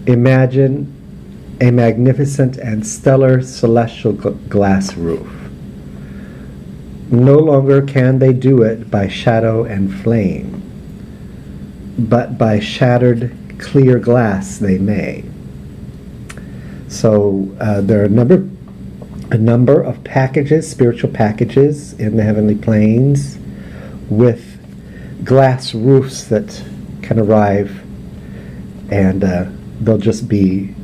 Imagine a magnificent and stellar celestial glass roof. No longer can they do it by shadow and flame, but by shattered clear glass they may. So there are a number of packages, spiritual packages in the heavenly planes with glass roofs that can arrive, and they'll just be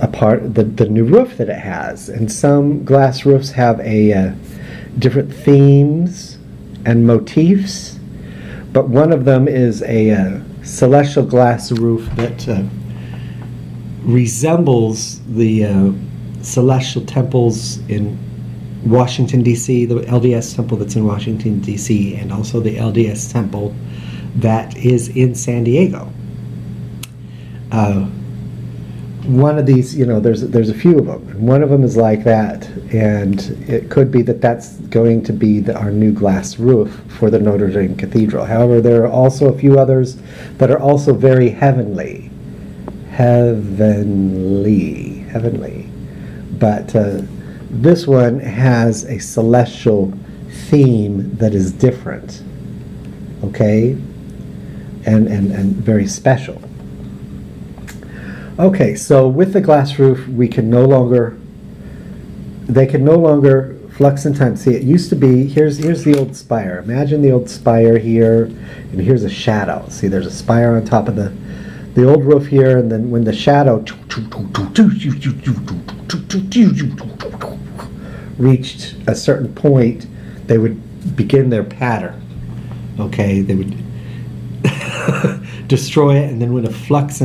a part the new roof that it has. And some glass roofs have a different themes and motifs, but one of them is a celestial glass roof that resembles the celestial temples in Washington, D.C., the LDS temple that's in Washington, D.C., and also the LDS temple that is in San Diego. One of these, there's a few of them. One of them is like that, and it could be that that's going to be our new glass roof for the Notre Dame Cathedral. However, there are also a few others that are also very heavenly. But this one has a celestial theme that is different, okay, and very special. Okay, so with the glass roof, they can no longer flux in time. See, it used to be, here's the old spire. Imagine the old spire here, and here's a shadow. See, there's a spire on top of the old roof here, and then when the shadow reached a certain point, they would begin their pattern. Okay, they would destroy it, and then with a flux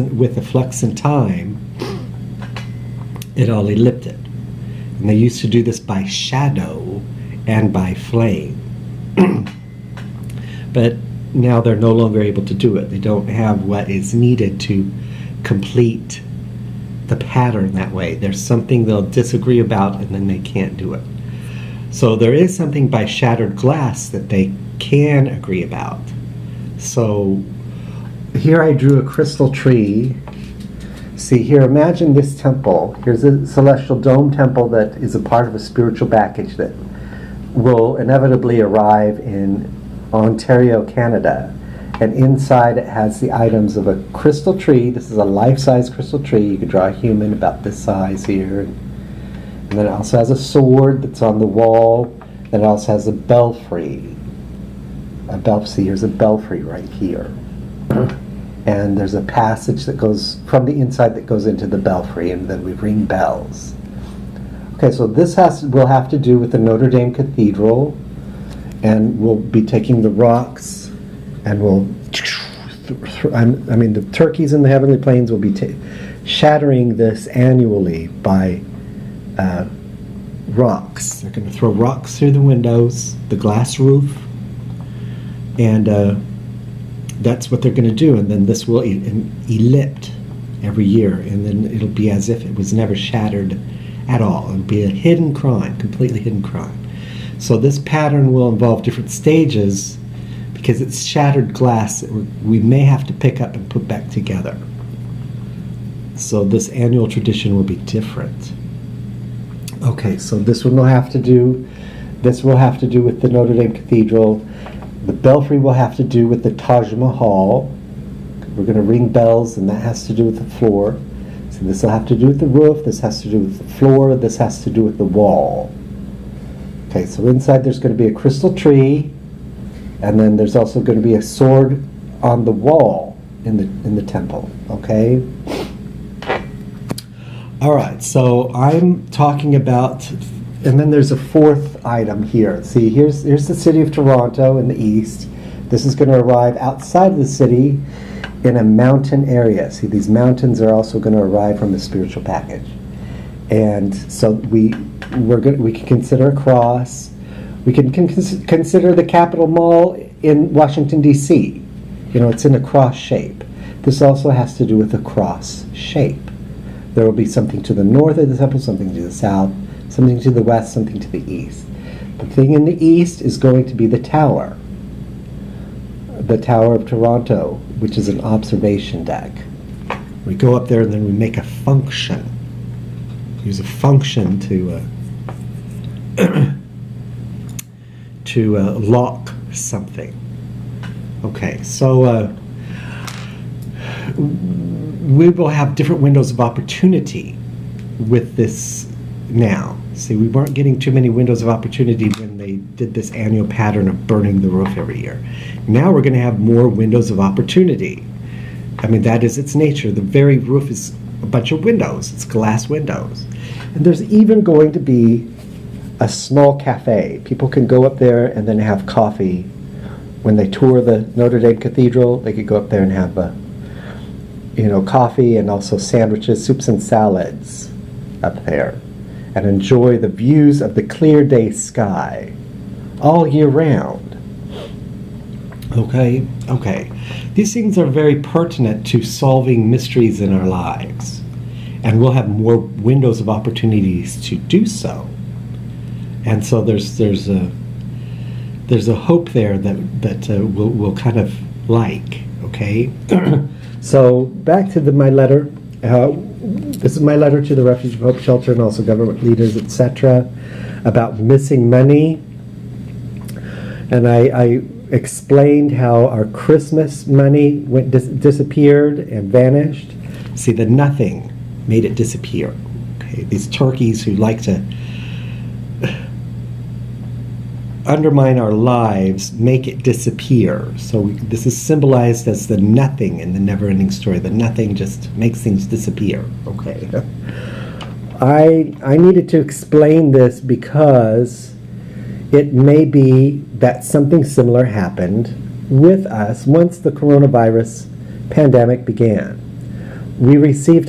in time, it all ellipted. And they used to do this by shadow and by flame. But now they're no longer able to do it. They don't have what is needed to complete the pattern that way. There's something they'll disagree about, and then they can't do it. So there is something by shattered glass that they can agree about. So here I drew a crystal tree. See here, imagine this temple. Here's a celestial dome temple that is a part of a spiritual package that will inevitably arrive in Ontario, Canada. And inside it has the items of a crystal tree. This is a life-size crystal tree. You could draw a human about this size here. And then it also has a sword that's on the wall. Then it also has a belfry. See, here's a belfry right here. And there's a passage that goes from the inside that goes into the belfry, and then we ring bells. Okay, so this will have to do with the Notre Dame Cathedral, and we'll be taking the rocks, and the turkeys in the heavenly plains will be shattering this annually by rocks. They're going to throw rocks through the windows, the glass roof, and that's what they're going to do. And then this will ellipse every year, and then it'll be as if it was never shattered at all. It'll be a hidden crime, completely hidden crime. So this pattern will involve different stages because it's shattered glass that we may have to pick up and put back together. So this annual tradition will be different. Okay, so this one will have to do with the Notre Dame Cathedral. The belfry will have to do with the Taj Mahal. We're going to ring bells, and that has to do with the floor. So this will have to do with the roof, this has to do with the floor, this has to do with the wall. Okay, so inside there's going to be a crystal tree, and then there's also going to be a sword on the wall in the temple. Okay? Alright, so I'm talking about, and then there's a fourth item here. See, here's the city of Toronto in the east. This is going to arrive outside of the city in a mountain area. See, these mountains are also going to arrive from the spiritual package. And so we can consider a cross. We can consider the Capitol Mall in Washington, D.C. It's in a cross shape. This also has to do with a cross shape. There will be something to the north of the temple, something to the south, something to the west, something to the east. The thing in the east is going to be the Tower of Toronto, which is an observation deck. We go up there and then we make a function. Use a function to lock something. Okay, so we will have different windows of opportunity with this now. See, we weren't getting too many windows of opportunity when they did this annual pattern of burning the roof every year. Now we're going to have more windows of opportunity. I mean, that is its nature. The very roof is a bunch of windows. It's glass windows. And there's even going to be a small cafe. People can go up there and then have coffee. When they tour the Notre Dame Cathedral, they could go up there and have coffee and also sandwiches, soups and salads up there, and enjoy the views of the clear day sky all year round. Okay. These things are very pertinent to solving mysteries in our lives, and we'll have more windows of opportunities to do so. And so there's a hope there that we'll kind of like. Okay. So back to my letter. This is my letter to the Refuge of Hope Shelter and also government leaders, etc., about missing money. And I explained how our Christmas money disappeared and vanished. See, the nothing made it disappear. Okay, these turkeys who like to undermine our lives make it disappear. So this is symbolized as the nothing in the never-ending story. The nothing just makes things disappear. Okay. I needed to explain this because it may be that something similar happened with us once the coronavirus pandemic began. We received